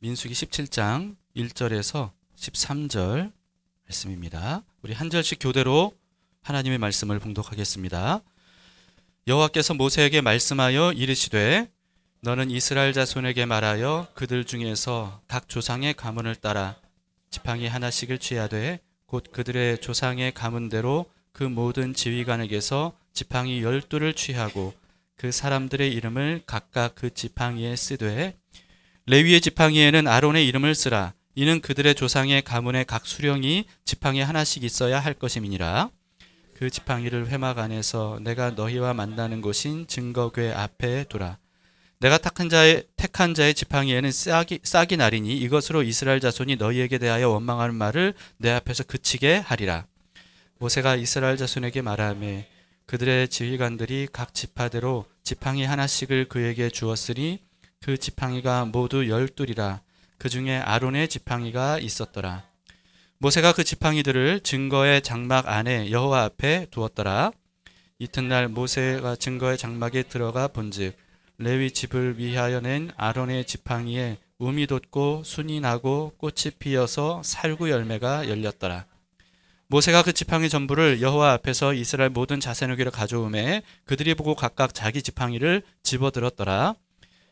민수기 17장 1절에서 13절 말씀입니다. 우리 한 절씩 교대로 하나님의 말씀을 봉독하겠습니다. 여호와께서 모세에게 말씀하여 이르시되 너는 이스라엘 자손에게 말하여 그들 중에서 각 조상의 가문을 따라 지팡이 하나씩을 취하되 곧 그들의 조상의 가문대로 그 모든 지휘관에게서 지팡이 12를 취하고 그 사람들의 이름을 각각 그 지팡이에 쓰되 레위의 지팡이에는 아론의 이름을 쓰라. 이는 그들의 조상의 가문의 각 수령이 지팡이 하나씩 있어야 할 것임이니라. 그 지팡이를 회막 안에서 내가 너희와 만나는 곳인 증거궤 앞에 두라. 내가 택한 자의 지팡이에는 싹이 나리니 이것으로 이스라엘 자손이 너희에게 대하여 원망하는 말을 내 앞에서 그치게 하리라. 모세가 이스라엘 자손에게 말하매 그들의 지휘관들이 각 지파대로 지팡이 하나씩을 그에게 주었으니 그 지팡이가 모두 12이라. 그 중에 아론의 지팡이가 있었더라. 모세가 그 지팡이들을 증거의 장막 안에 여호와 앞에 두었더라. 이튿날 모세가 증거의 장막에 들어가 본즉 레위 집을 위하여 낸 아론의 지팡이에 움이 돋고 순이 나고 꽃이 피어서 살구 열매가 열렸더라. 모세가 그 지팡이 전부를 여호와 앞에서 이스라엘 모든 자손에게로 가져오매 그들이 보고 각각 자기 지팡이를 집어들었더라.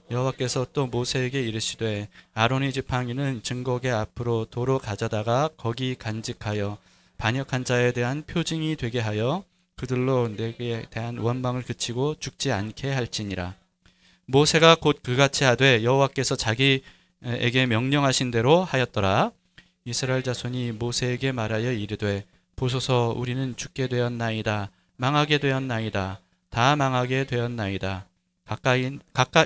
여호와께서 또 모세에게 이르시되 아론의 지팡이는 증거궤 앞으로 도로 가져다가 거기 간직하여 반역한 자에 대한 표징이 되게 하여 그들로 내게 대한 원망을 그치고 죽지 않게 할지니라. 모세가 곧 그같이 하되 여호와께서 자기에게 명령하신 대로 하였더라. 이스라엘 자손이 모세에게 말하여 이르되 보소서 우리는 죽게 되었나이다. 망하게 되었나이다. 다 망하게 되었나이다.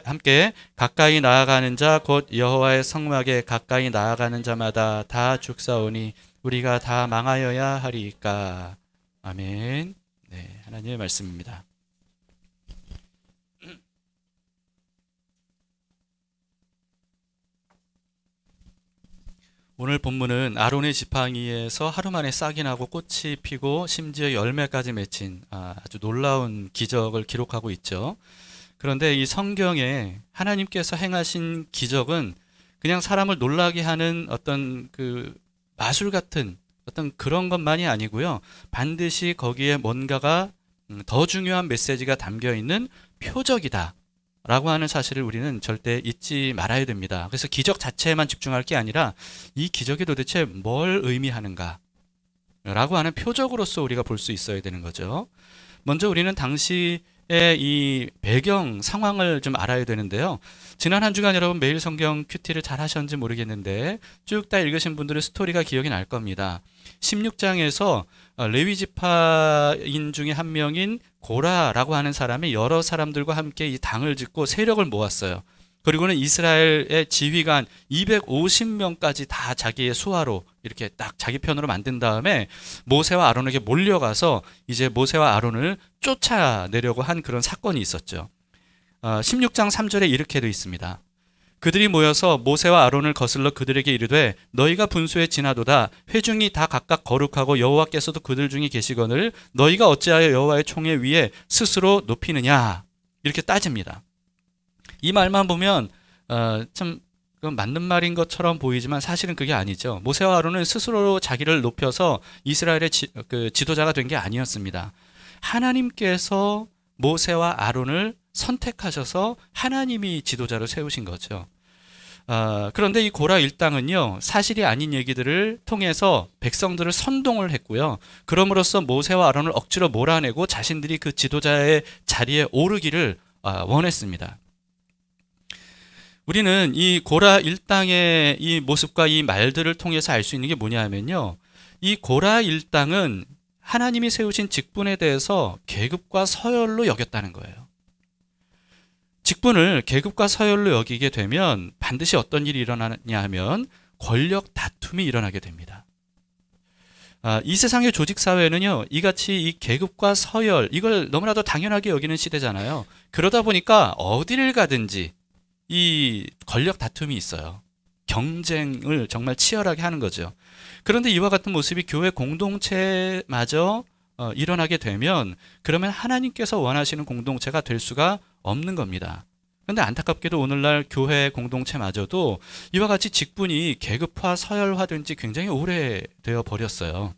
함께 가까이 나아가는 자 곧 여호와의 성막에 가까이 나아가는 자마다 다 죽사오니 우리가 다 망하여야 하리이까. 아멘. 네, 하나님의 말씀입니다. 오늘 본문은 아론의 지팡이에서 하루 만에 싹이 나고 꽃이 피고 심지어 열매까지 맺힌 아주 놀라운 기적을 기록하고 있죠. 그런데 이 성경에 하나님께서 행하신 기적은 그냥 사람을 놀라게 하는 어떤 그 마술 같은 어떤 그런 것만이 아니고요. 반드시 거기에 뭔가가 더 중요한 메시지가 담겨 있는 표적이다 라고 하는 사실을 우리는 절대 잊지 말아야 됩니다. 그래서 기적 자체에만 집중할 게 아니라 이 기적이 도대체 뭘 의미하는가 라고 하는 표적으로서 우리가 볼 수 있어야 되는 거죠. 먼저 우리는 당시 이 배경 상황을 좀 알아야 되는데요. 지난 한 주간 여러분 매일 성경 큐티를 잘 하셨는지 모르겠는데 쭉 다 읽으신 분들은 스토리가 기억이 날 겁니다. 16장에서 레위 지파인 중에 한 명인 고라라고 하는 사람이 여러 사람들과 함께 이 당을 짓고 세력을 모았어요. 그리고는 이스라엘의 지휘관 250명까지 다 자기의 수하로 이렇게 딱 자기 편으로 만든 다음에 모세와 아론에게 몰려가서 이제 모세와 아론을 쫓아내려고 한 그런 사건이 있었죠. 16장 3절에 이렇게 되어 있습니다. 그들이 모여서 모세와 아론을 거슬러 그들에게 이르되 너희가 분수에 지나도다. 회중이 다 각각 거룩하고 여호와께서도 그들 중에 계시거늘 너희가 어찌하여 여호와의 총회 위에 스스로 높이느냐 이렇게 따집니다. 이 말만 보면 참 맞는 말인 것처럼 보이지만 사실은 그게 아니죠. 모세와 아론은 스스로 자기를 높여서 이스라엘의 지도자가 된 게 아니었습니다. 하나님께서 모세와 아론을 선택하셔서 하나님이 지도자로 세우신 거죠. 그런데 이 고라 일당은요, 사실이 아닌 얘기들을 통해서 백성들을 선동을 했고요. 그럼으로써 모세와 아론을 억지로 몰아내고 자신들이 그 지도자의 자리에 오르기를 원했습니다. 우리는 이 고라 일당의 이 모습과 이 말들을 통해서 알 수 있는 게 뭐냐 하면요. 이 고라 일당은 하나님이 세우신 직분에 대해서 계급과 서열로 여겼다는 거예요. 직분을 계급과 서열로 여기게 되면 반드시 어떤 일이 일어나냐 하면 권력 다툼이 일어나게 됩니다. 이 세상의 조직사회는요, 이같이 이 계급과 서열, 이걸 너무나도 당연하게 여기는 시대잖아요. 그러다 보니까 어디를 가든지 이 권력 다툼이 있어요. 경쟁을 정말 치열하게 하는 거죠. 그런데 이와 같은 모습이 교회 공동체마저 일어나게 되면 그러면 하나님께서 원하시는 공동체가 될 수가 없는 겁니다. 그런데 안타깝게도 오늘날 교회 공동체마저도 이와 같이 직분이 계급화, 서열화된 지 굉장히 오래되어 버렸어요.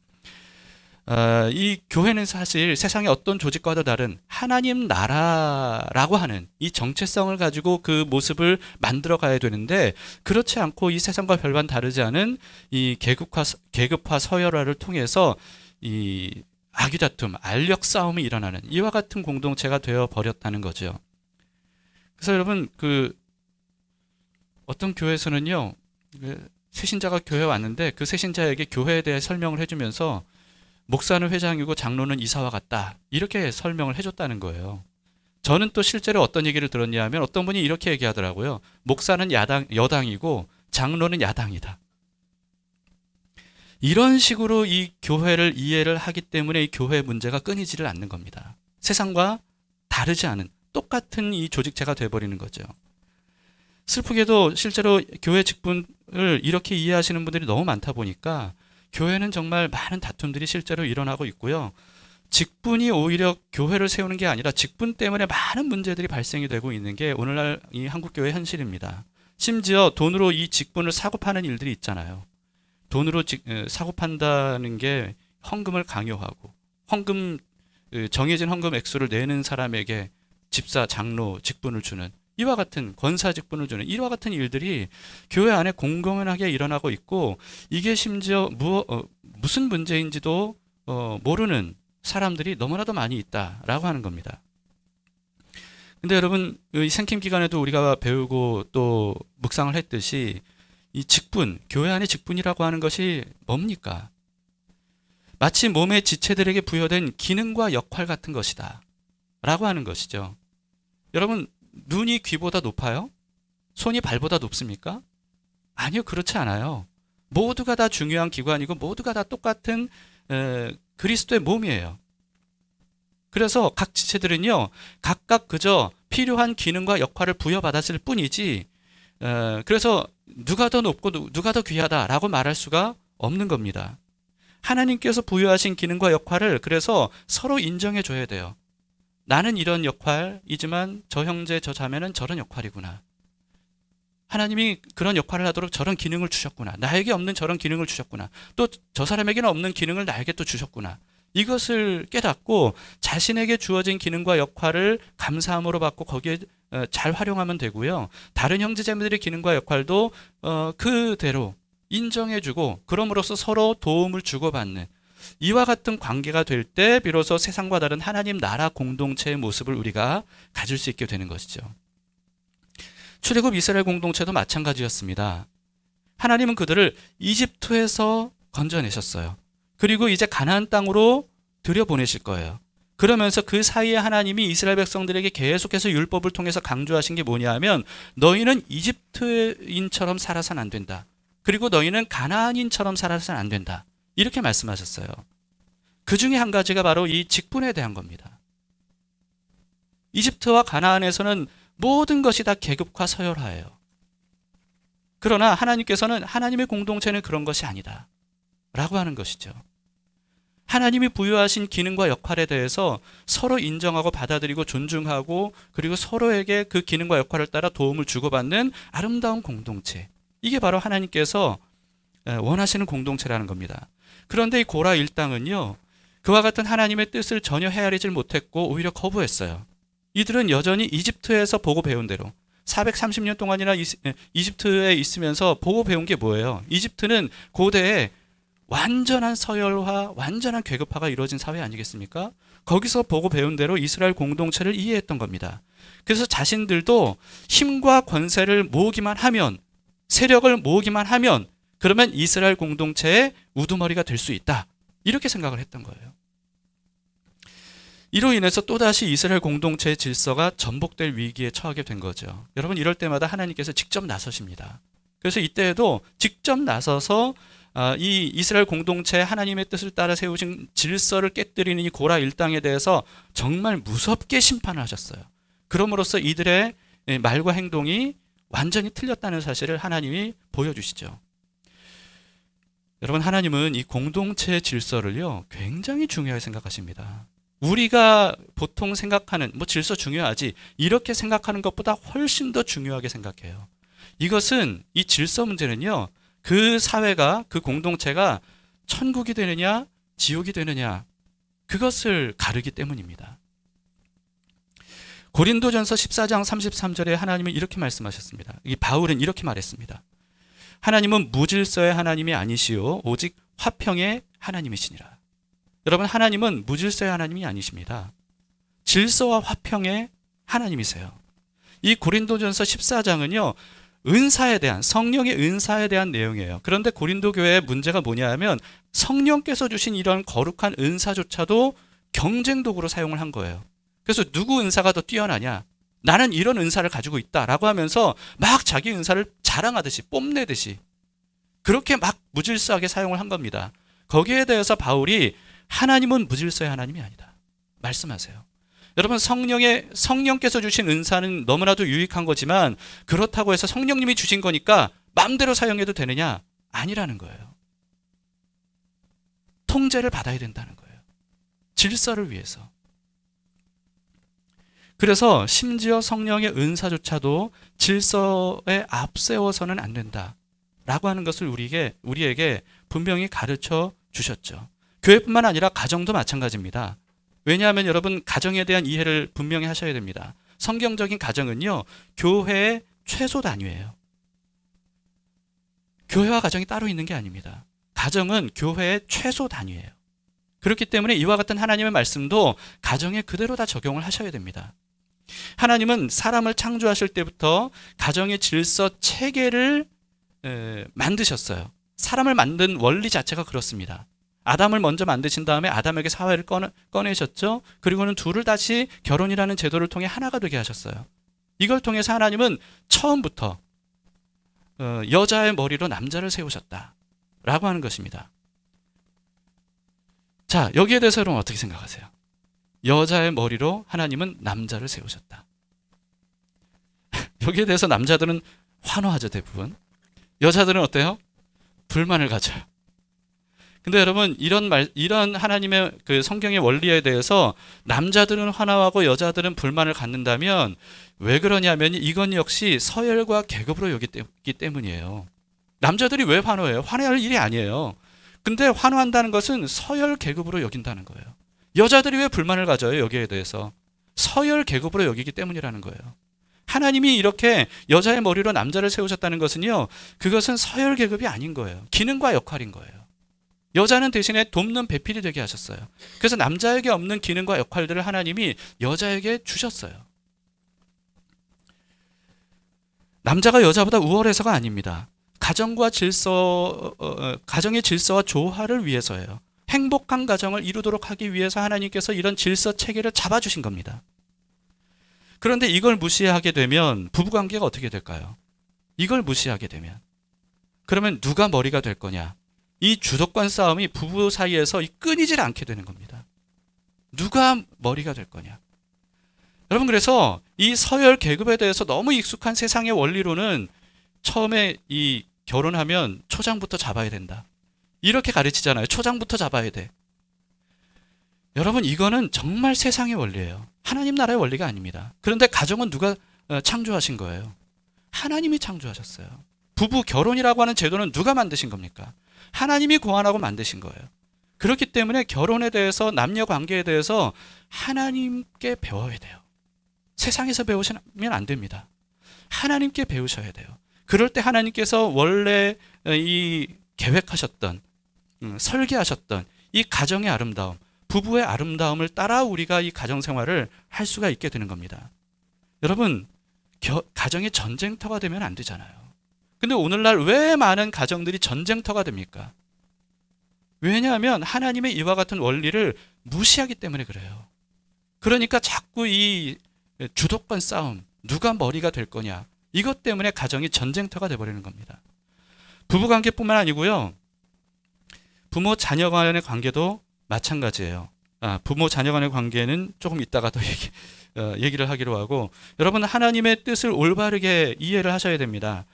이 교회는 사실 세상의 어떤 조직과도 다른 하나님 나라라고 하는 이 정체성을 가지고 그 모습을 만들어 가야 되는데, 그렇지 않고 이 세상과 별반 다르지 않은 이 계급화 서열화를 통해서 이 아귀다툼, 알력 싸움이 일어나는 이와 같은 공동체가 되어 버렸다는 거죠. 그래서 여러분, 어떤 교회에서는요, 새신자가 교회에 왔는데 그 새신자에게 교회에 대해 설명을 해주면서 목사는 회장이고 장로는 이사와 같다, 이렇게 설명을 해줬다는 거예요. 저는 또 실제로 어떤 얘기를 들었냐 하면 어떤 분이 이렇게 얘기하더라고요. 목사는 여당이고 장로는 야당이다. 이런 식으로 이 교회를 이해를 하기 때문에 이 교회 문제가 끊이지를 않는 겁니다. 세상과 다르지 않은 똑같은 이 조직체가 돼버리는 거죠. 슬프게도 실제로 교회 직분을 이렇게 이해하시는 분들이 너무 많다 보니까 교회는 정말 많은 다툼들이 실제로 일어나고 있고요. 직분이 오히려 교회를 세우는 게 아니라 직분 때문에 많은 문제들이 발생이 되고 있는 게 오늘날 이 한국교회 현실입니다. 심지어 돈으로 이 직분을 사고 파는 일들이 있잖아요. 돈으로 사고 판다는 게 헌금을 강요하고 정해진 헌금 액수를 내는 사람에게 집사, 장로 직분을 주는, 이와 같은 권사 직분을 주는 이와 같은 일들이 교회 안에 공공연하게 일어나고 있고, 이게 심지어 무슨 문제인지도 모르는 사람들이 너무나도 많이 있다라고 하는 겁니다. 근데 여러분, 이 생김 기간에도 우리가 배우고 또 묵상을 했듯이 이 직분, 교회 안의 직분이라고 하는 것이 뭡니까? 마치 몸의 지체들에게 부여된 기능과 역할 같은 것이다 라고 하는 것이죠. 여러분, 눈이 귀보다 높아요? 손이 발보다 높습니까? 아니요, 그렇지 않아요. 모두가 다 중요한 기관이고 모두가 다 똑같은 그리스도의 몸이에요. 그래서 각 지체들은요, 각각 그저 필요한 기능과 역할을 부여받았을 뿐이지, 그래서 누가 더 높고 누가 더 귀하다라고 말할 수가 없는 겁니다. 하나님께서 부여하신 기능과 역할을 그래서 서로 인정해 줘야 돼요. 나는 이런 역할이지만 저 형제, 저 자매는 저런 역할이구나. 하나님이 그런 역할을 하도록 저런 기능을 주셨구나. 나에게 없는 저런 기능을 주셨구나. 또 저 사람에게는 없는 기능을 나에게 또 주셨구나. 이것을 깨닫고 자신에게 주어진 기능과 역할을 감사함으로 받고 거기에 잘 활용하면 되고요. 다른 형제자매들의 기능과 역할도 그대로 인정해주고 그럼으로써 서로 도움을 주고받는 이와 같은 관계가 될 때 비로소 세상과 다른 하나님 나라 공동체의 모습을 우리가 가질 수 있게 되는 것이죠. 출애굽 이스라엘 공동체도 마찬가지였습니다. 하나님은 그들을 이집트에서 건져내셨어요. 그리고 이제 가나안 땅으로 들여보내실 거예요. 그러면서 그 사이에 하나님이 이스라엘 백성들에게 계속해서 율법을 통해서 강조하신 게 뭐냐 하면, 너희는 이집트인처럼 살아서는 안 된다. 그리고 너희는 가나안인처럼 살아서는 안 된다. 이렇게 말씀하셨어요. 그 중에 한 가지가 바로 이 직분에 대한 겁니다. 이집트와 가나안에서는 모든 것이 다 계급화 서열화예요. 그러나 하나님께서는 하나님의 공동체는 그런 것이 아니다 라고 하는 것이죠. 하나님이 부여하신 기능과 역할에 대해서 서로 인정하고 받아들이고 존중하고 그리고 서로에게 그 기능과 역할을 따라 도움을 주고받는 아름다운 공동체, 이게 바로 하나님께서 원하시는 공동체라는 겁니다. 그런데 이 고라 일당은요, 그와 같은 하나님의 뜻을 전혀 헤아리질 못했고 오히려 거부했어요. 이들은 여전히 이집트에서 보고 배운 대로 430년 동안이나 이집트에 있으면서 보고 배운 게 뭐예요? 이집트는 고대에 완전한 서열화, 완전한 계급화가 이루어진 사회 아니겠습니까? 거기서 보고 배운 대로 이스라엘 공동체를 이해했던 겁니다. 그래서 자신들도 힘과 권세를 모으기만 하면, 세력을 모으기만 하면 그러면 이스라엘 공동체의 우두머리가 될 수 있다, 이렇게 생각을 했던 거예요. 이로 인해서 또다시 이스라엘 공동체의 질서가 전복될 위기에 처하게 된 거죠. 여러분, 이럴 때마다 하나님께서 직접 나서십니다. 그래서 이때에도 직접 나서서 이 이스라엘 공동체 하나님의 뜻을 따라 세우신 질서를 깨뜨리는 이 고라 일당에 대해서 정말 무섭게 심판을 하셨어요. 그럼으로써 이들의 말과 행동이 완전히 틀렸다는 사실을 하나님이 보여주시죠. 여러분, 하나님은 이 공동체의 질서를요 굉장히 중요하게 생각하십니다. 우리가 보통 생각하는 뭐 질서 중요하지 이렇게 생각하는 것보다 훨씬 더 중요하게 생각해요. 이것은 이 질서 문제는요. 그 사회가 그 공동체가 천국이 되느냐 지옥이 되느냐 그것을 가르기 때문입니다. 고린도전서 14장 33절에 하나님은 이렇게 말씀하셨습니다. 이 바울은 이렇게 말했습니다. 하나님은 무질서의 하나님이 아니시오 오직 화평의 하나님이시니라. 여러분 하나님은 무질서의 하나님이 아니십니다. 질서와 화평의 하나님이세요. 이 고린도전서 14장은요. 은사에 대한 성령의 은사에 대한 내용이에요. 그런데 고린도 교회의 문제가 뭐냐 하면 성령께서 주신 이런 거룩한 은사조차도 경쟁 도구로 사용을 한 거예요. 그래서 누구 은사가 더 뛰어나냐? 나는 이런 은사를 가지고 있다라고 하면서 막 자기 은사를 자랑하듯이 뽐내듯이 그렇게 막 무질서하게 사용을 한 겁니다. 거기에 대해서 바울이 하나님은 무질서의 하나님이 아니다. 말씀하세요. 여러분 성령께서 주신 은사는 너무나도 유익한 거지만 그렇다고 해서 성령님이 주신 거니까 마음대로 사용해도 되느냐? 아니라는 거예요. 통제를 받아야 된다는 거예요. 질서를 위해서. 그래서 심지어 성령의 은사조차도 질서에 앞세워서는 안 된다라고 하는 것을 우리에게 분명히 가르쳐 주셨죠. 교회뿐만 아니라 가정도 마찬가지입니다. 왜냐하면 여러분 가정에 대한 이해를 분명히 하셔야 됩니다. 성경적인 가정은요. 교회의 최소 단위예요. 교회와 가정이 따로 있는 게 아닙니다. 가정은 교회의 최소 단위예요. 그렇기 때문에 이와 같은 하나님의 말씀도 가정에 그대로 다 적용을 하셔야 됩니다. 하나님은 사람을 창조하실 때부터 가정의 질서 체계를 만드셨어요. 사람을 만든 원리 자체가 그렇습니다. 아담을 먼저 만드신 다음에 아담에게 사회를 꺼내셨죠. 그리고는 둘을 다시 결혼이라는 제도를 통해 하나가 되게 하셨어요. 이걸 통해서 하나님은 처음부터 여자의 머리로 남자를 세우셨다라고 하는 것입니다. 자, 여기에 대해서 여러분 어떻게 생각하세요? 여자의 머리로 하나님은 남자를 세우셨다. 여기에 대해서 남자들은 환호하죠, 대부분. 여자들은 어때요? 불만을 가져요. 근데 여러분 이런 하나님의 그 성경의 원리에 대해서 남자들은 환호하고 여자들은 불만을 갖는다면 왜 그러냐면 이건 역시 서열과 계급으로 여기기 때문이에요. 남자들이 왜 환호해요? 환호할 일이 아니에요. 근데 환호한다는 것은 서열 계급으로 여긴다는 거예요. 여자들이 왜 불만을 가져요? 여기에 대해서 서열 계급으로 여기기 때문이라는 거예요. 하나님이 이렇게 여자의 머리로 남자를 세우셨다는 것은요. 그것은 서열 계급이 아닌 거예요. 기능과 역할인 거예요. 여자는 대신에 돕는 배필이 되게 하셨어요. 그래서 남자에게 없는 기능과 역할들을 하나님이 여자에게 주셨어요. 남자가 여자보다 우월해서가 아닙니다. 가정의 질서와 조화를 위해서예요. 행복한 가정을 이루도록 하기 위해서 하나님께서 이런 질서 체계를 잡아주신 겁니다. 그런데 이걸 무시하게 되면 부부관계가 어떻게 될까요? 이걸 무시하게 되면 그러면 누가 머리가 될 거냐? 이 주도권 싸움이 부부 사이에서 끊이질 않게 되는 겁니다. 누가 머리가 될 거냐? 여러분 그래서 이 서열 계급에 대해서 너무 익숙한 세상의 원리로는 처음에 이 결혼하면 초장부터 잡아야 된다. 이렇게 가르치잖아요. 초장부터 잡아야 돼. 여러분 이거는 정말 세상의 원리예요. 하나님 나라의 원리가 아닙니다. 그런데 가정은 누가 창조하신 거예요? 하나님이 창조하셨어요. 부부 결혼이라고 하는 제도는 누가 만드신 겁니까? 하나님이 고안하고 만드신 거예요. 그렇기 때문에 결혼에 대해서 남녀 관계에 대해서 하나님께 배워야 돼요. 세상에서 배우시면 안 됩니다. 하나님께 배우셔야 돼요. 그럴 때 하나님께서 원래 이 계획하셨던 설계하셨던 이 가정의 아름다움, 부부의 아름다움을 따라 우리가 이 가정생활을 할 수가 있게 되는 겁니다. 여러분 가정이 전쟁터가 되면 안 되잖아요. 근데 오늘날 왜 많은 가정들이 전쟁터가 됩니까? 왜냐하면 하나님의 이와 같은 원리를 무시하기 때문에 그래요. 그러니까 자꾸 이 주도권 싸움, 누가 머리가 될 거냐, 이것 때문에 가정이 전쟁터가 돼버리는 겁니다. 부부관계뿐만 아니고요. 부모 자녀 간의 관계도 마찬가지예요. 부모 자녀 간의 관계는 조금 이따가 더 얘기를 하기로 하고, 여러분 하나님의 뜻을 올바르게 이해를 하셔야 됩니다.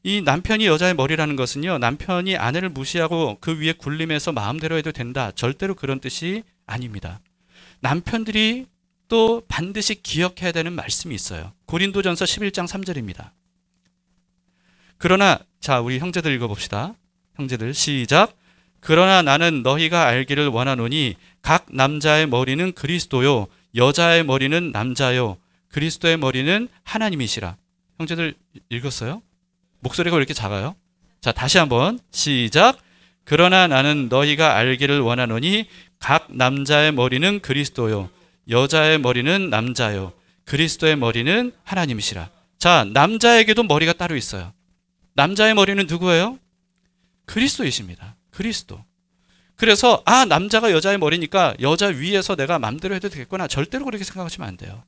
이 남편이 여자의 머리라는 것은요, 남편이 아내를 무시하고 그 위에 군림해서 마음대로 해도 된다, 절대로 그런 뜻이 아닙니다. 남편들이 또 반드시 기억해야 되는 말씀이 있어요. 고린도전서 11장 3절입니다. 그러나 자, 우리 형제들 읽어봅시다. 형제들 시작. 그러나 나는 너희가 알기를 원하노니 각 남자의 머리는 그리스도요 여자의 머리는 남자요 그리스도의 머리는 하나님이시라. 형제들 읽었어요? 목소리가 왜 이렇게 작아요? 자, 다시 한번 시작. 그러나 나는 너희가 알기를 원하노니 각 남자의 머리는 그리스도요 여자의 머리는 남자요 그리스도의 머리는 하나님이시라. 자, 남자에게도 머리가 따로 있어요. 남자의 머리는 누구예요? 그리스도이십니다. 그리스도. 그래서 남자가 여자의 머리니까 여자 위에서 내가 마음대로 해도 되겠구나. 절대로 그렇게 생각하시면 안 돼요.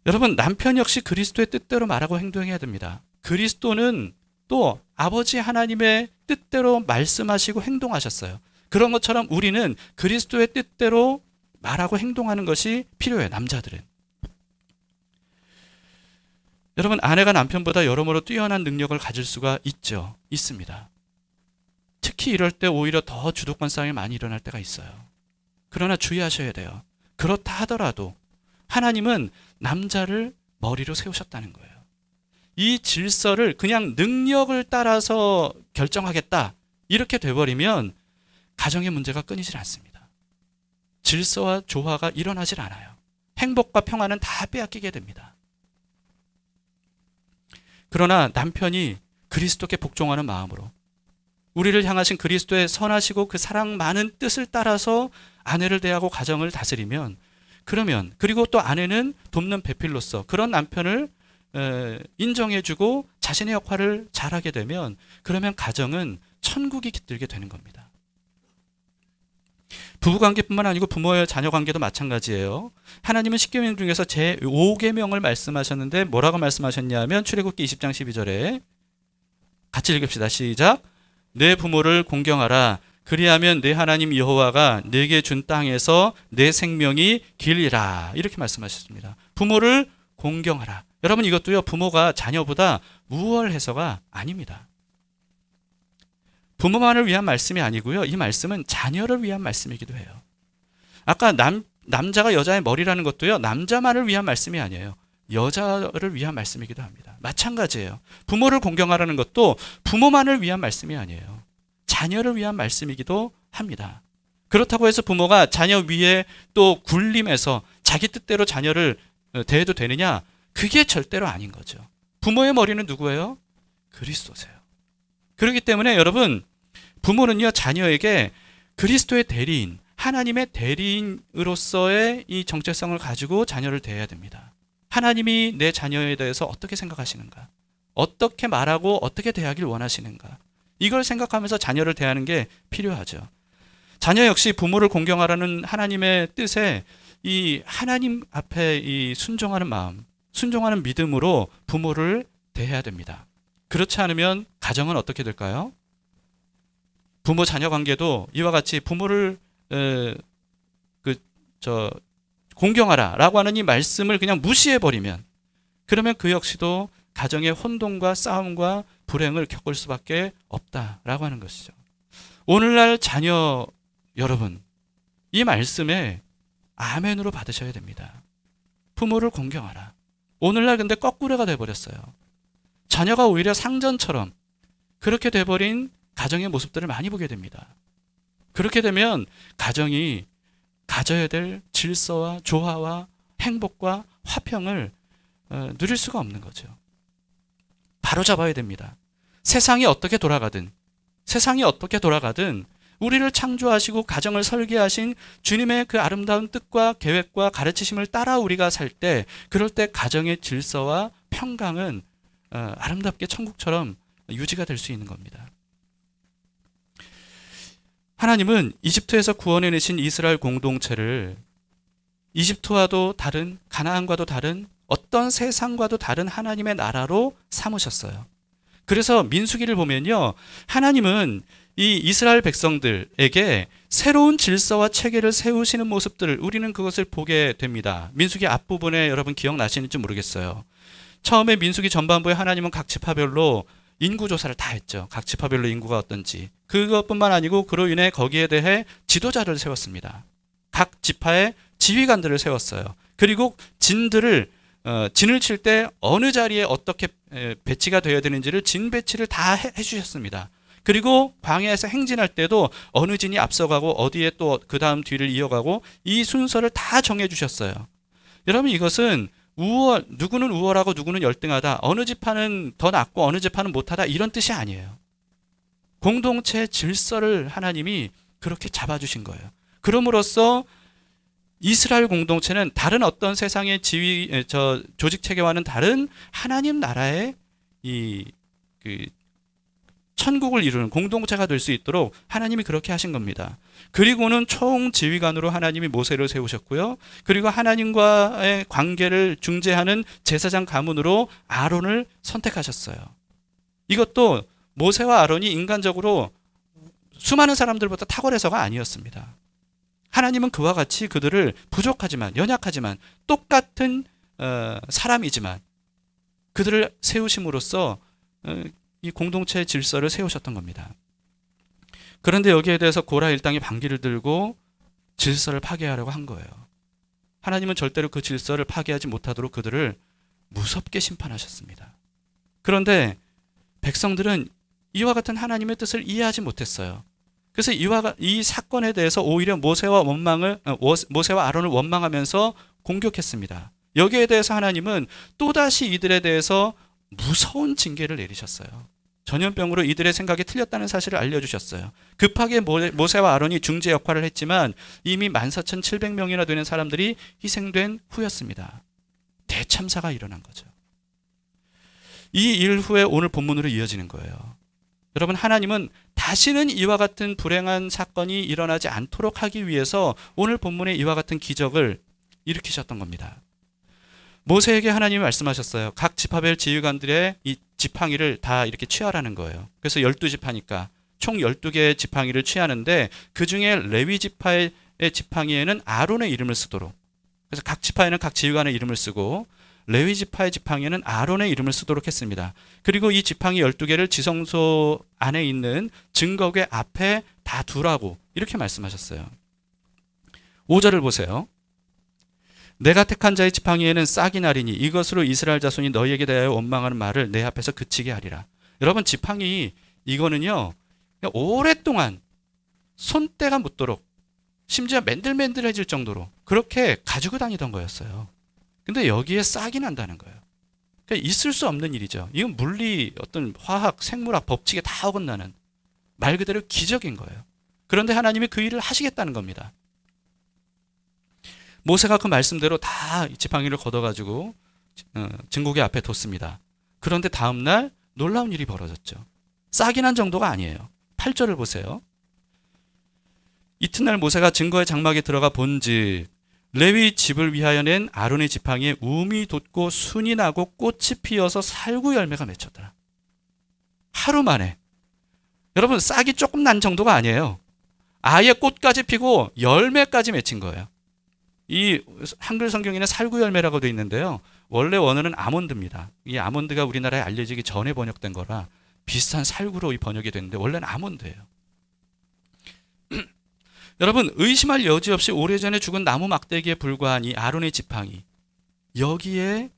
여러분, 남편 역시 그리스도의 뜻대로 말하고 행동해야 됩니다. 그리스도는 또 아버지 하나님의 뜻대로 말씀하시고 행동하셨어요. 그런 것처럼 우리는 그리스도의 뜻대로 말하고 행동하는 것이 필요해요. 남자들은. 여러분, 아내가 남편보다 여러모로 뛰어난 능력을 가질 수가 있죠. 있습니다. 특히 이럴 때 오히려 더 주도권 싸움이 많이 일어날 때가 있어요. 그러나 주의하셔야 돼요. 그렇다 하더라도 하나님은 남자를 머리로 세우셨다는 거예요. 이 질서를 그냥 능력을 따라서 결정하겠다 이렇게 돼버리면 가정의 문제가 끊이질 않습니다. 질서와 조화가 일어나질 않아요. 행복과 평화는 다 빼앗기게 됩니다. 그러나 남편이 그리스도께 복종하는 마음으로 우리를 향하신 그리스도의 선하시고 그 사랑 많은 뜻을 따라서 아내를 대하고 가정을 다스리면 그러면 그리고 또 아내는 돕는 배필로서 그런 남편을 인정해주고 자신의 역할을 잘하게 되면 그러면 가정은 천국이 깃들게 되는 겁니다. 부부관계뿐만 아니고 부모의 자녀관계도 마찬가지예요. 하나님은 십계명 중에서 제5계명을 말씀하셨는데 뭐라고 말씀하셨냐면 출애굽기 20장 12절에 같이 읽읍시다. 시작. 내 부모를 공경하라. 그리하면 내 하나님 여호와가 내게 준 땅에서 내 생명이 길리라. 이렇게 말씀하셨습니다. 부모를 공경하라. 여러분, 이것도요, 부모가 자녀보다 우월해서가 아닙니다. 부모만을 위한 말씀이 아니고요, 이 말씀은 자녀를 위한 말씀이기도 해요. 아까 남자가 여자의 머리라는 것도요, 남자만을 위한 말씀이 아니에요. 여자를 위한 말씀이기도 합니다. 마찬가지예요. 부모를 공경하라는 것도 부모만을 위한 말씀이 아니에요. 자녀를 위한 말씀이기도 합니다. 그렇다고 해서 부모가 자녀 위에 또 군림해서 자기 뜻대로 자녀를 대해도 되느냐? 그게 절대로 아닌 거죠. 부모의 머리는 누구예요? 그리스도세요. 그렇기 때문에 여러분, 부모는요, 자녀에게 그리스도의 대리인, 하나님의 대리인으로서의 이 정체성을 가지고 자녀를 대해야 됩니다. 하나님이 내 자녀에 대해서 어떻게 생각하시는가? 어떻게 말하고 어떻게 대하길 원하시는가? 이걸 생각하면서 자녀를 대하는 게 필요하죠. 자녀 역시 부모를 공경하라는 하나님의 뜻에 이 하나님 앞에 이 순종하는 마음, 순종하는 믿음으로 부모를 대해야 됩니다. 그렇지 않으면 가정은 어떻게 될까요? 부모 자녀 관계도 이와 같이 부모를 공경하라 라고 하는 이 말씀을 그냥 무시해버리면 그러면 그 역시도 가정의 혼돈과 싸움과 불행을 겪을 수밖에 없다라고 하는 것이죠. 오늘날 자녀 여러분, 이 말씀에 아멘으로 받으셔야 됩니다. 부모를 공경하라. 오늘날 근데 거꾸로가 돼버렸어요. 자녀가 오히려 상전처럼 그렇게 돼버린 가정의 모습들을 많이 보게 됩니다. 그렇게 되면 가정이 가져야 될 질서와 조화와 행복과 화평을 누릴 수가 없는 거죠. 바로 잡아야 됩니다. 세상이 어떻게 돌아가든 우리를 창조하시고 가정을 설계하신 주님의 그 아름다운 뜻과 계획과 가르치심을 따라 우리가 살 때, 그럴 때 가정의 질서와 평강은 아름답게 천국처럼 유지가 될 수 있는 겁니다. 하나님은 이집트에서 구원해내신 이스라엘 공동체를 이집트와도 다른, 가나안과도 다른, 어떤 세상과도 다른 하나님의 나라로 삼으셨어요. 그래서 민수기를 보면요, 하나님은 이 이스라엘 백성들에게 새로운 질서와 체계를 세우시는 모습들을 우리는 그것을 보게 됩니다. 민수기 앞부분에 여러분 기억나시는지 모르겠어요. 처음에 민수기 전반부에 하나님은 각 지파별로 인구조사를 다 했죠. 각 지파별로 인구가 어떤지. 그것뿐만 아니고 그로 인해 거기에 대해 지도자를 세웠습니다. 각 지파의 지휘관들을 세웠어요. 그리고 진을 칠 때 어느 자리에 어떻게 배치가 되어야 되는지를 진 배치를 다 해주셨습니다. 그리고 광야에서 행진할 때도 어느 진이 앞서가고 어디에 또 그 다음 뒤를 이어가고 이 순서를 다 정해주셨어요. 여러분, 이것은 누구는 우월하고 누구는 열등하다, 어느 지파는 더 낫고 어느 지파는 못하다, 이런 뜻이 아니에요. 공동체 질서를 하나님이 그렇게 잡아주신 거예요. 그럼으로써 이스라엘 공동체는 다른 어떤 세상의 조직 체계와는 다른 하나님 나라의 천국을 이루는 공동체가 될 수 있도록 하나님이 그렇게 하신 겁니다. 그리고는 총지휘관으로 하나님이 모세를 세우셨고요. 그리고 하나님과의 관계를 중재하는 제사장 가문으로 아론을 선택하셨어요. 이것도 모세와 아론이 인간적으로 수많은 사람들보다 탁월해서가 아니었습니다. 하나님은 그와 같이 그들을 부족하지만, 연약하지만, 똑같은 사람이지만 그들을 세우심으로써 이 공동체의 질서를 세우셨던 겁니다. 그런데 여기에 대해서 고라 일당이 반기를 들고 질서를 파괴하려고 한 거예요. 하나님은 절대로 그 질서를 파괴하지 못하도록 그들을 무섭게 심판하셨습니다. 그런데 백성들은 이와 같은 하나님의 뜻을 이해하지 못했어요. 그래서 이 사건에 대해서 오히려 모세와 아론을 원망하면서 공격했습니다. 여기에 대해서 하나님은 또다시 이들에 대해서 무서운 징계를 내리셨어요. 전염병으로 이들의 생각이 틀렸다는 사실을 알려주셨어요. 급하게 모세와 아론이 중재 역할을 했지만 이미 14,700명이나 되는 사람들이 희생된 후였습니다. 대참사가 일어난 거죠. 이 일 후에 오늘 본문으로 이어지는 거예요. 여러분, 하나님은 다시는 이와 같은 불행한 사건이 일어나지 않도록 하기 위해서 오늘 본문에 이와 같은 기적을 일으키셨던 겁니다. 모세에게 하나님이 말씀하셨어요. 각 지파별 지휘관들의 이 지팡이를 다 이렇게 취하라는 거예요. 그래서 12지파니까 총 12개의 지팡이를 취하는데 그 중에 레위 지파의 지팡이에는 아론의 이름을 쓰도록, 그래서 각 지파에는 각 지휘관의 이름을 쓰고 레위 지파의 지팡이에는 아론의 이름을 쓰도록 했습니다. 그리고 이 지팡이 12개를 지성소 안에 있는 증거궤 앞에 다 두라고 이렇게 말씀하셨어요. 5절을 보세요. 내가 택한 자의 지팡이에는 싹이 나리니 이것으로 이스라엘 자손이 너희에게 대하여 원망하는 말을 내 앞에서 그치게 하리라. 여러분, 지팡이 이거는요, 오랫동안 손때가 묻도록, 심지어 맨들맨들해질 정도로 그렇게 가지고 다니던 거였어요. 근데 여기에 싹이 난다는 거예요. 그러니까 있을 수 없는 일이죠. 이건 물리, 어떤 화학, 생물학 법칙에 다 어긋나는 말 그대로 기적인 거예요. 그런데 하나님이 그 일을 하시겠다는 겁니다. 모세가 그 말씀대로 다 지팡이를 걷어가지고 증거궤 앞에 뒀습니다. 그런데 다음날 놀라운 일이 벌어졌죠. 싹이 난 정도가 아니에요. 8절을 보세요. 이튿날 모세가 증거의 장막에 들어가 본즉 레위 집을 위하여 낸 아론의 지팡이에 움이 돋고 순이 나고 꽃이 피어서 살구 열매가 맺혔더라. 하루 만에. 여러분, 싹이 조금 난 정도가 아니에요. 아예 꽃까지 피고 열매까지 맺힌 거예요. 이 한글 성경에는 살구 열매라고 되어 있는데요. 원래 원어는 아몬드입니다. 이 아몬드가 우리나라에 알려지기 전에 번역된 거라 비슷한 살구로 번역이 됐는데 원래는 아몬드예요. 여러분, 의심할 여지 없이 오래전에 죽은 나무 막대기에 불과한 이 아론의 지팡이, 여기에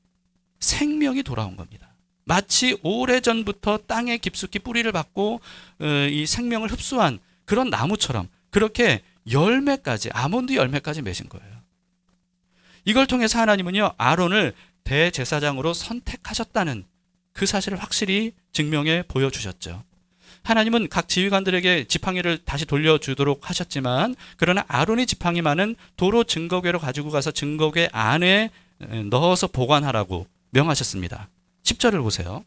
생명이 돌아온 겁니다. 마치 오래전부터 땅에 깊숙이 뿌리를 받고 이 생명을 흡수한 그런 나무처럼 그렇게 열매까지, 아몬드 열매까지 맺은 거예요. 이걸 통해서 하나님은요, 아론을 대제사장으로 선택하셨다는 그 사실을 확실히 증명해 보여주셨죠. 하나님은 각 지휘관들에게 지팡이를 다시 돌려주도록 하셨지만, 그러나 아론의 지팡이만은 도로 증거궤로 가지고 가서 증거궤 안에 넣어서 보관하라고 명하셨습니다. 10절을 보세요.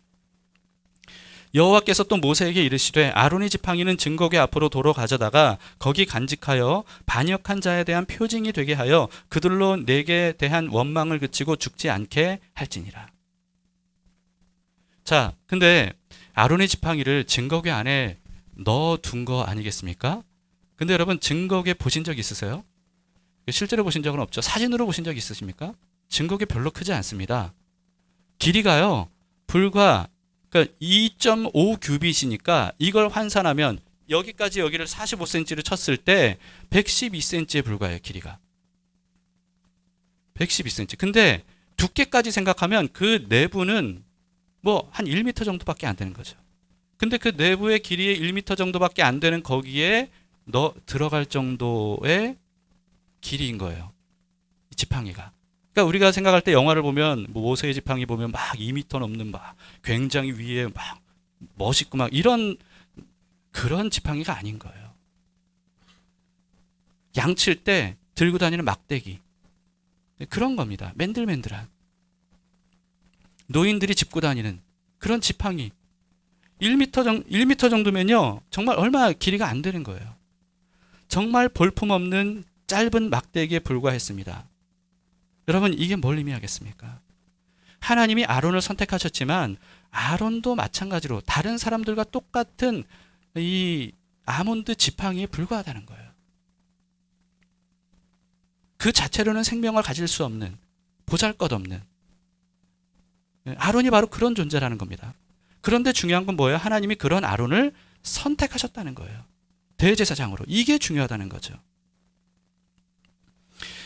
여호와께서 또 모세에게 이르시되 아론의 지팡이는 증거궤 앞으로 도로 가져다가 거기 간직하여 반역한 자에 대한 표징이 되게 하여 그들로 내게 대한 원망을 그치고 죽지 않게 할지니라. 자, 근데 아론의 지팡이를 증거궤 안에 넣어둔 거 아니겠습니까? 근데 여러분, 증거궤 보신 적 있으세요? 실제로 보신 적은 없죠. 사진으로 보신 적 있으십니까? 증거궤 별로 크지 않습니다. 길이가요, 불과 2.5 규빗이니까 이걸 환산하면 여기까지 여기를 45cm를 쳤을 때 112cm에 불과해요, 길이가. 112cm. 근데 두께까지 생각하면 그 내부는 뭐 한 1m 정도밖에 안 되는 거죠. 근데 그 내부의 길이의 1m 정도밖에 안 되는 거기에 들어갈 정도의 길이인 거예요. 이 지팡이가. 그러니까 우리가 생각할 때 영화를 보면 뭐 모세의 지팡이 보면 막 2m 넘는 막 굉장히 위에 막 멋있고 막 이런 그런 지팡이가 아닌 거예요. 양칠 때 들고 다니는 막대기. 그런 겁니다. 맨들맨들한. 노인들이 짚고 다니는 그런 지팡이. 1m 정도면요. 정말 얼마 길이가 안 되는 거예요. 정말 볼품없는 짧은 막대기에 불과했습니다. 여러분 이게 뭘 의미하겠습니까? 하나님이 아론을 선택하셨지만 아론도 마찬가지로 다른 사람들과 똑같은 이 아몬드 지팡이에 불과하다는 거예요. 그 자체로는 생명을 가질 수 없는 보잘것없는 아론이 바로 그런 존재라는 겁니다. 그런데 중요한 건 뭐예요? 하나님이 그런 아론을 선택하셨다는 거예요. 대제사장으로. 이게 중요하다는 거죠.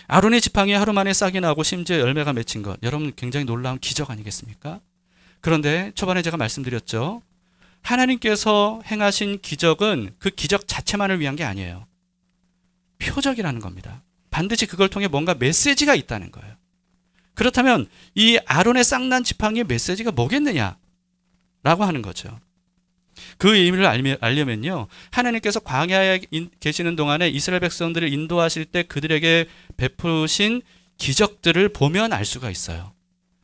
아론의 지팡이에 하루 만에 싹이 나고 심지어 열매가 맺힌 것. 여러분 굉장히 놀라운 기적 아니겠습니까? 그런데 초반에 제가 말씀드렸죠. 하나님께서 행하신 기적은 그 기적 자체만을 위한 게 아니에요. 표적이라는 겁니다. 반드시 그걸 통해 뭔가 메시지가 있다는 거예요. 그렇다면 이 아론의 싹난 지팡이의 메시지가 뭐겠느냐? 라고 하는 거죠. 그 의미를 알려면요. 하나님께서 광야에 계시는 동안에 이스라엘 백성들을 인도하실 때 그들에게 베푸신 기적들을 보면 알 수가 있어요.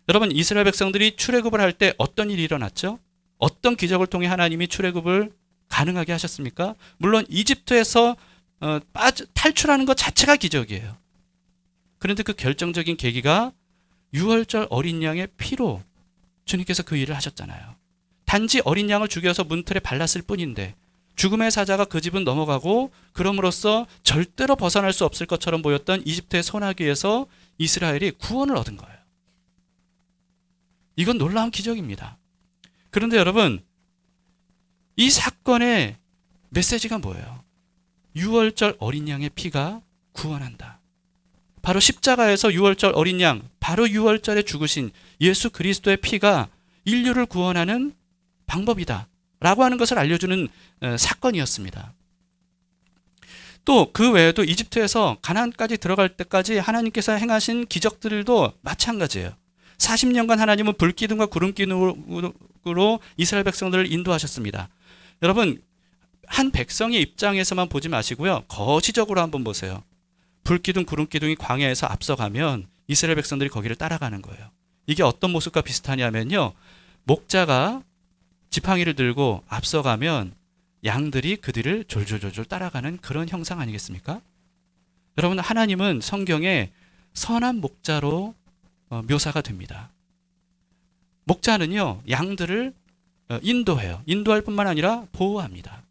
여러분 이스라엘 백성들이 출애굽을 할 때 어떤 일이 일어났죠? 어떤 기적을 통해 하나님이 출애굽을 가능하게 하셨습니까? 물론 이집트에서 탈출하는 것 자체가 기적이에요. 그런데 그 결정적인 계기가 유월절 어린 양의 피로 주님께서 그 일을 하셨잖아요. 단지 어린 양을 죽여서 문틀에 발랐을 뿐인데 죽음의 사자가 그 집은 넘어가고 그럼으로써 절대로 벗어날 수 없을 것처럼 보였던 이집트의 소나기에서 이스라엘이 구원을 얻은 거예요. 이건 놀라운 기적입니다. 그런데 여러분 이 사건의 메시지가 뭐예요? 유월절 어린 양의 피가 구원한다. 바로 십자가에서 유월절 어린 양, 바로 유월절에 죽으신 예수 그리스도의 피가 인류를 구원하는 방법이다 라고 하는 것을 알려주는 사건이었습니다. 또 그 외에도 이집트에서 가나안까지 들어갈 때까지 하나님께서 행하신 기적들도 마찬가지예요. 40년간 하나님은 불기둥과 구름기둥으로 이스라엘 백성들을 인도하셨습니다. 여러분 한 백성의 입장에서만 보지 마시고요. 거시적으로 한번 보세요. 불기둥, 구름기둥이 광야에서 앞서가면 이스라엘 백성들이 거기를 따라가는 거예요. 이게 어떤 모습과 비슷하냐면요. 목자가 지팡이를 들고 앞서가면 양들이 그 뒤를 졸졸졸졸 따라가는 그런 형상 아니겠습니까? 여러분 하나님은 성경에 선한 목자로 묘사가 됩니다. 목자는요. 양들을 인도해요. 인도할 뿐만 아니라 보호합니다.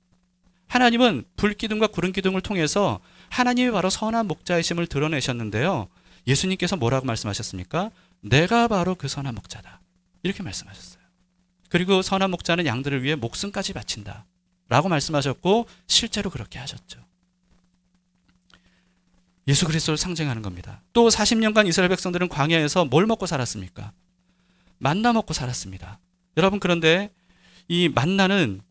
하나님은 불기둥과 구름기둥을 통해서 하나님이 바로 선한 목자이심을 드러내셨는데요. 예수님께서 뭐라고 말씀하셨습니까? 내가 바로 그 선한 목자다. 이렇게 말씀하셨어요. 그리고 선한 목자는 양들을 위해 목숨까지 바친다. 라고 말씀하셨고 실제로 그렇게 하셨죠. 예수 그리스도를 상징하는 겁니다. 또 40년간 이스라엘 백성들은 광야에서 뭘 먹고 살았습니까? 만나 먹고 살았습니다. 여러분 그런데 이 만나는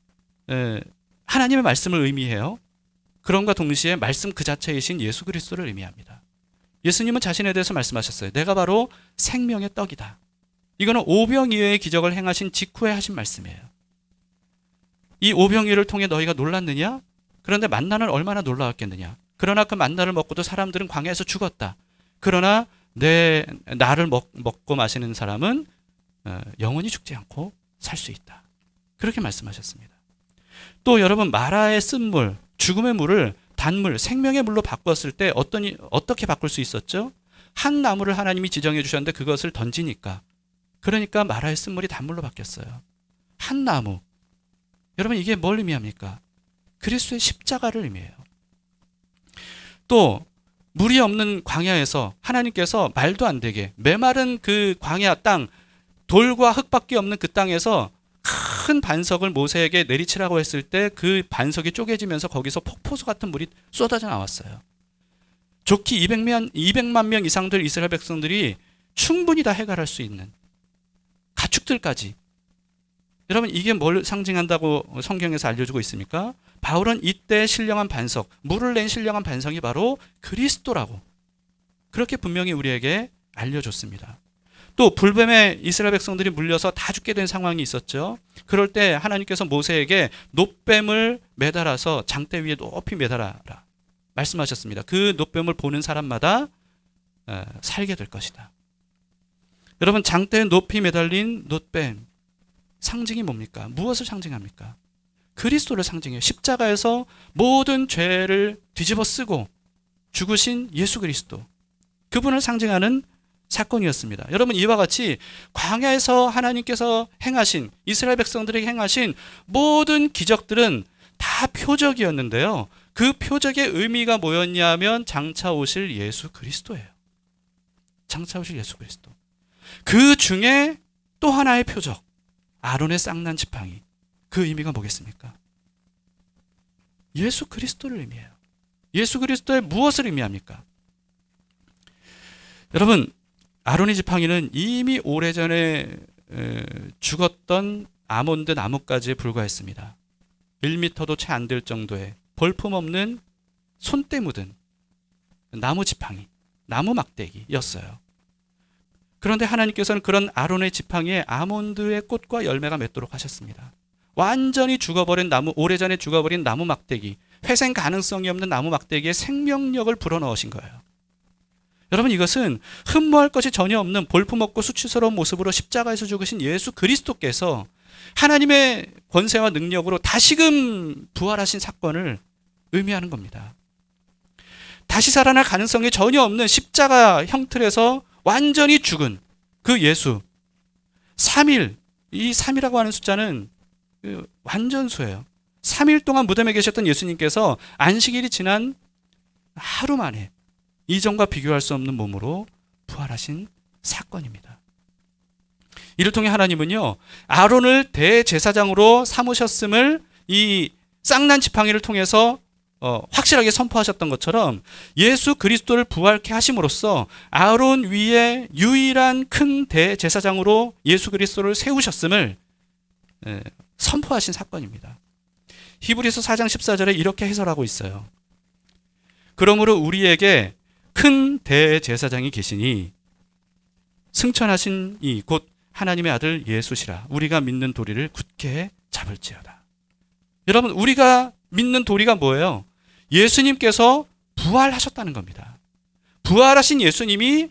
하나님의 말씀을 의미해요. 그럼과 동시에 말씀 그 자체이신 예수 그리스도를 의미합니다. 예수님은 자신에 대해서 말씀하셨어요. 내가 바로 생명의 떡이다. 이거는 오병이어의 기적을 행하신 직후에 하신 말씀이에요. 이 오병이어를 통해 너희가 놀랐느냐? 그런데 만나는 얼마나 놀라웠겠느냐? 그러나 그 만나를 먹고도 사람들은 광야에서 죽었다. 그러나 나를 먹고 마시는 사람은 영원히 죽지 않고 살 수 있다. 그렇게 말씀하셨습니다. 또 여러분 마라의 쓴물, 죽음의 물을 단물, 생명의 물로 바꿨을 때 어떻게 바꿀 수 있었죠? 한 나무를 하나님이 지정해 주셨는데 그것을 던지니까. 그러니까 마라의 쓴물이 단물로 바뀌었어요. 한 나무. 여러분 이게 뭘 의미합니까? 그리스도의 십자가를 의미해요. 또 물이 없는 광야에서 하나님께서 말도 안 되게 메마른 그 광야 땅, 돌과 흙밖에 없는 그 땅에서 큰 반석을 모세에게 내리치라고 했을 때 그 반석이 쪼개지면서 거기서 폭포수 같은 물이 쏟아져 나왔어요. 좋기 200만 명 이상 될 이스라엘 백성들이 충분히 다 해결할 수 있는 가축들까지. 여러분, 이게 뭘 상징한다고 성경에서 알려주고 있습니까? 바울은 이때 신령한 반석, 물을 낸 신령한 반석이 바로 그리스도라고 그렇게 분명히 우리에게 알려줬습니다. 또 불뱀에 이스라엘 백성들이 물려서 다 죽게 된 상황이 있었죠. 그럴 때 하나님께서 모세에게 놋뱀을 매달아서 장대 위에 높이 매달아라 말씀하셨습니다. 그 놋뱀을 보는 사람마다 살게 될 것이다. 여러분, 장대에 높이 매달린 놋뱀 상징이 뭡니까? 무엇을 상징합니까? 그리스도를 상징해요. 십자가에서 모든 죄를 뒤집어 쓰고 죽으신 예수 그리스도, 그분을 상징하는 사건이었습니다. 여러분, 이와 같이 광야에서 하나님께서 행하신, 이스라엘 백성들에게 행하신 모든 기적들은 다 표적이었는데요. 그 표적의 의미가 뭐였냐면 장차 오실 예수 그리스도예요. 장차 오실 예수 그리스도. 그 중에 또 하나의 표적, 아론의 쌍난 지팡이. 그 의미가 뭐겠습니까? 예수 그리스도를 의미해요. 예수 그리스도의 무엇을 의미합니까? 여러분, 아론의 지팡이는 이미 오래전에 죽었던 아몬드 나뭇가지에 불과했습니다. 1m도 채 안 될 정도의 볼품없는 손때 묻은 나무 지팡이, 나무 막대기였어요. 그런데 하나님께서는 그런 아론의 지팡이에 아몬드의 꽃과 열매가 맺도록 하셨습니다. 완전히 죽어버린 나무, 오래전에 죽어버린 나무 막대기, 회생 가능성이 없는 나무 막대기에 생명력을 불어넣으신 거예요. 여러분, 이것은 흠모할 것이 전혀 없는 볼품없고 수치스러운 모습으로 십자가에서 죽으신 예수 그리스도께서 하나님의 권세와 능력으로 다시금 부활하신 사건을 의미하는 겁니다. 다시 살아날 가능성이 전혀 없는 십자가 형틀에서 완전히 죽은 그 예수, 3일, 이 3이라고 하는 숫자는 완전수예요. 3일 동안 무덤에 계셨던 예수님께서 안식일이 지난 하루 만에 이전과 비교할 수 없는 몸으로 부활하신 사건입니다. 이를 통해 하나님은요, 아론을 대제사장으로 삼으셨음을 이 쌍난 지팡이를 통해서 확실하게 선포하셨던 것처럼 예수 그리스도를 부활케 하심으로써 아론 위에 유일한 큰 대제사장으로 예수 그리스도를 세우셨음을 선포하신 사건입니다. 히브리서 4장 14절에 이렇게 해설하고 있어요. 그러므로 우리에게 큰 대제사장이 계시니 승천하신 이 곧 하나님의 아들 예수시라. 우리가 믿는 도리를 굳게 잡을지어다. 여러분, 우리가 믿는 도리가 뭐예요? 예수님께서 부활하셨다는 겁니다. 부활하신 예수님이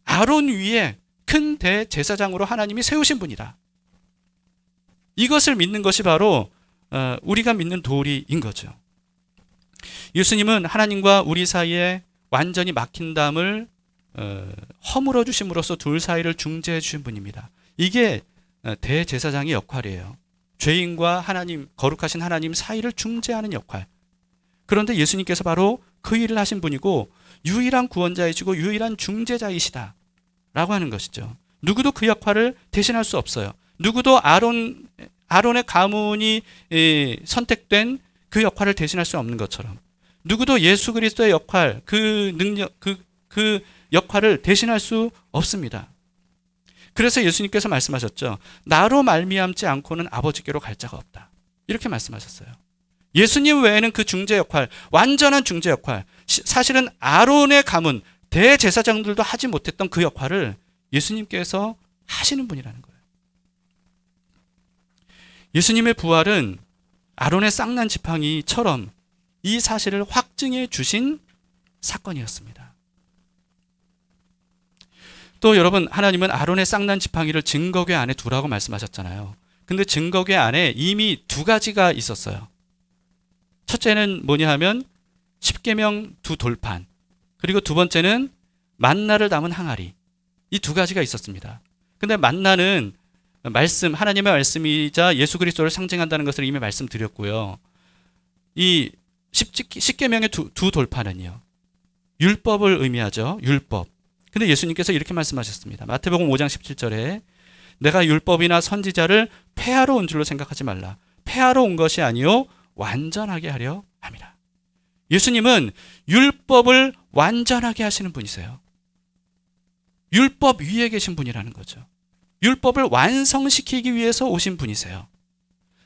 아론 위에 큰 대제사장으로 하나님이 세우신 분이다. 이것을 믿는 것이 바로 우리가 믿는 도리인 거죠. 예수님은 하나님과 우리 사이에 완전히 막힌 담을 허물어 주심으로써 둘 사이를 중재해 주신 분입니다. 이게 대제사장의 역할이에요. 죄인과 하나님, 거룩하신 하나님 사이를 중재하는 역할. 그런데 예수님께서 바로 그 일을 하신 분이고 유일한 구원자이시고 유일한 중재자이시다 라고 하는 것이죠. 누구도 그 역할을 대신할 수 없어요. 누구도 아론의 가문이 선택된 그 역할을 대신할 수 없는 것처럼 누구도 예수 그리스도의 역할, 그 능력, 그 역할을 대신할 수 없습니다. 그래서 예수님께서 말씀하셨죠. 나로 말미암지 않고는 아버지께로 갈 자가 없다. 이렇게 말씀하셨어요. 예수님 외에는 그 중재 역할, 완전한 중재 역할, 사실은 아론의 가문, 대제사장들도 하지 못했던 그 역할을 예수님께서 하시는 분이라는 거예요. 예수님의 부활은 아론의 쌍난 지팡이처럼 이 사실을 확증해 주신 사건이었습니다. 또 여러분, 하나님은 아론의 쌍난 지팡이를 증거궤 안에 두라고 말씀하셨잖아요. 근데 증거궤 안에 이미 두 가지가 있었어요. 첫째는 뭐냐 하면 십계명 두 돌판, 그리고 두 번째는 만나를 담은 항아리. 이 두 가지가 있었습니다. 근데 만나는 말씀, 하나님의 말씀이자 예수 그리스도를 상징한다는 것을 이미 말씀드렸고요. 이 십계명의 두 돌판은요, 율법을 의미하죠. 율법. 근데 예수님께서 이렇게 말씀하셨습니다. 마태복음 5장 17절에 내가 율법이나 선지자를 폐하러 온 줄로 생각하지 말라. 폐하러 온 것이 아니요 완전하게 하려 함이라. 예수님은 율법을 완전하게 하시는 분이세요. 율법 위에 계신 분이라는 거죠. 율법을 완성시키기 위해서 오신 분이세요.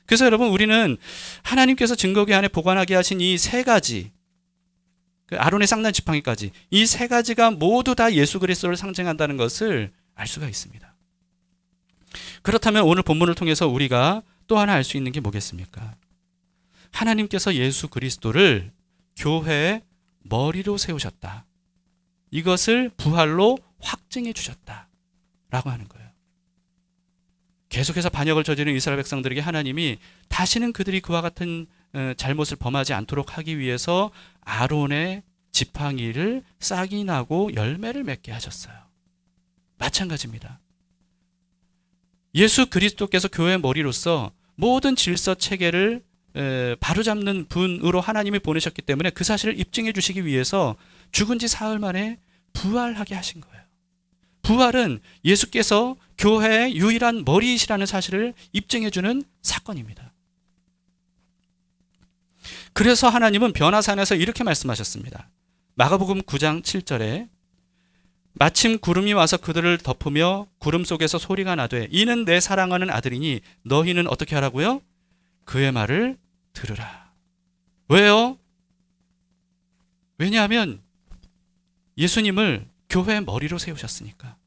그래서 여러분, 우리는 하나님께서 증거궤 안에 보관하게 하신 이 세 가지, 아론의 쌍난 지팡이까지, 이 세 가지가 모두 다 예수 그리스도를 상징한다는 것을 알 수가 있습니다. 그렇다면 오늘 본문을 통해서 우리가 또 하나 알 수 있는 게 뭐겠습니까? 하나님께서 예수 그리스도를 교회의 머리로 세우셨다. 이것을 부활로 확증해 주셨다라고 하는 거예요. 계속해서 반역을 저지르는 이스라엘 백성들에게 하나님이 다시는 그들이 그와 같은 잘못을 범하지 않도록 하기 위해서 아론의 지팡이를 싹이 나고 열매를 맺게 하셨어요. 마찬가지입니다. 예수 그리스도께서 교회의 머리로서 모든 질서 체계를 바로잡는 분으로 하나님이 보내셨기 때문에 그 사실을 입증해 주시기 위해서 죽은 지 사흘 만에 부활하게 하신 거예요. 부활은 예수께서 교회의 유일한 머리이시라는 사실을 입증해 주는 사건입니다. 그래서 하나님은 변화산에서 이렇게 말씀하셨습니다. 마가복음 9장 7절에 마침 구름이 와서 그들을 덮으며 구름 속에서 소리가 나되 이는 내 사랑하는 아들이니 너희는 어떻게 하라고요? 그의 말을 들으라. 왜요? 왜냐하면 예수님을 교회의 머리로 세우셨으니까.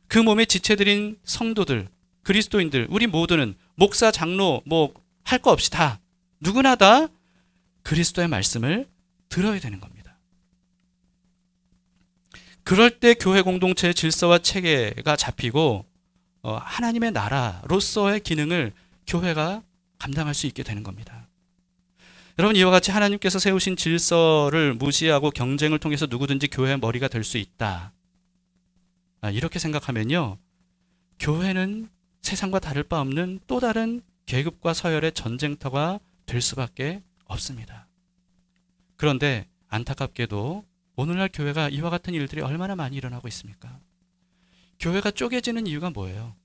그 몸의 지체들인 성도들, 그리스도인들, 우리 모두는 목사, 장로 할 거 없이 다 누구나 다 그리스도의 말씀을 들어야 되는 겁니다. 그럴 때 교회 공동체의 질서와 체계가 잡히고 하나님의 나라로서의 기능을 교회가 감당할 수 있게 되는 겁니다. 여러분, 이와 같이 하나님께서 세우신 질서를 무시하고 경쟁을 통해서 누구든지 교회의 머리가 될 수 있다. 이렇게 생각하면요, 교회는 세상과 다를 바 없는 또 다른 계급과 서열의 전쟁터가 될 수밖에 없습니다. 그런데 안타깝게도 오늘날 교회가 이와 같은 일들이 얼마나 많이 일어나고 있습니까? 교회가 쪼개지는 이유가 뭐예요?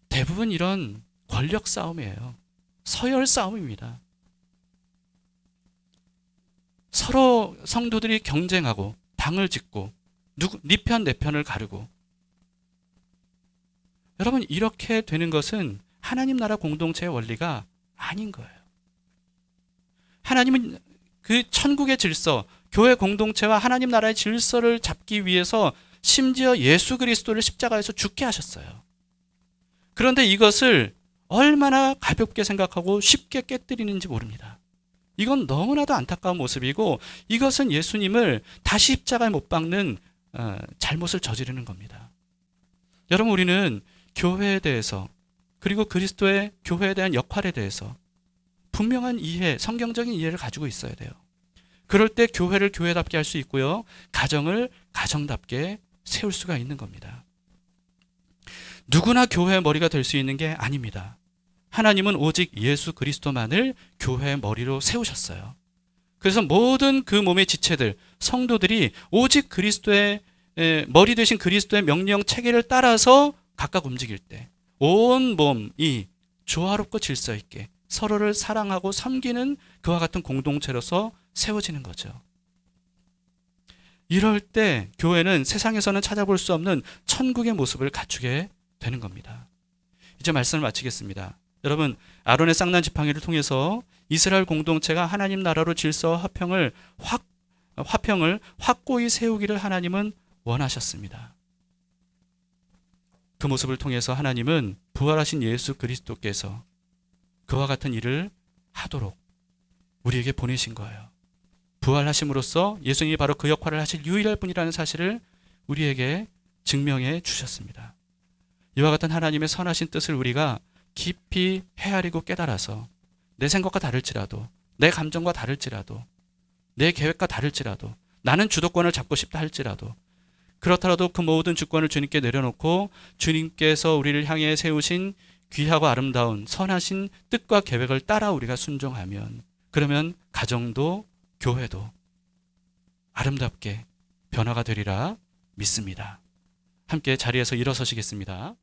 대부분 이런 권력 싸움이에요. 서열 싸움입니다. 서로 성도들이 경쟁하고 당을 짓고 네 편 내 편을 가르고. 여러분, 이렇게 되는 것은 하나님 나라 공동체의 원리가 아닌 거예요. 하나님은 그 천국의 질서, 교회 공동체와 하나님 나라의 질서를 잡기 위해서 심지어 예수 그리스도를 십자가에서 죽게 하셨어요. 그런데 이것을 얼마나 가볍게 생각하고 쉽게 깨뜨리는지 모릅니다. 이건 너무나도 안타까운 모습이고, 이것은 예수님을 다시 십자가에 못 박는 잘못을 저지르는 겁니다. 여러분, 우리는 교회에 대해서, 그리고 그리스도의 교회에 대한 역할에 대해서 분명한 이해, 성경적인 이해를 가지고 있어야 돼요. 그럴 때 교회를 교회답게 할 수 있고요, 가정을 가정답게 세울 수가 있는 겁니다. 누구나 교회의 머리가 될 수 있는 게 아닙니다. 하나님은 오직 예수 그리스도만을 교회의 머리로 세우셨어요. 그래서 모든 그 몸의 지체들, 성도들이 오직 그리스도의 머리 되신 그리스도의 명령 체계를 따라서 각각 움직일 때 온 몸이 조화롭고 질서 있게 서로를 사랑하고 섬기는 그와 같은 공동체로서 세워지는 거죠. 이럴 때 교회는 세상에서는 찾아볼 수 없는 천국의 모습을 갖추게 되는 겁니다. 이제 말씀을 마치겠습니다. 여러분, 아론의 쌍난 지팡이를 통해서 이스라엘 공동체가 하나님 나라로 질서와 화평을 확고히 세우기를 하나님은 원하셨습니다. 그 모습을 통해서 하나님은 부활하신 예수 그리스도께서 그와 같은 일을 하도록 우리에게 보내신 거예요. 부활하심으로써 예수님이 바로 그 역할을 하실 유일할 분이라는 사실을 우리에게 증명해 주셨습니다. 이와 같은 하나님의 선하신 뜻을 우리가 깊이 헤아리고 깨달아서 내 생각과 다를지라도, 내 감정과 다를지라도, 내 계획과 다를지라도, 나는 주도권을 잡고 싶다 할지라도, 그렇더라도 그 모든 주권을 주님께 내려놓고 주님께서 우리를 향해 세우신 귀하고 아름다운 선하신 뜻과 계획을 따라 우리가 순종하면, 그러면 가정도 교회도 아름답게 변화가 되리라 믿습니다. 함께 자리에서 일어서시겠습니다.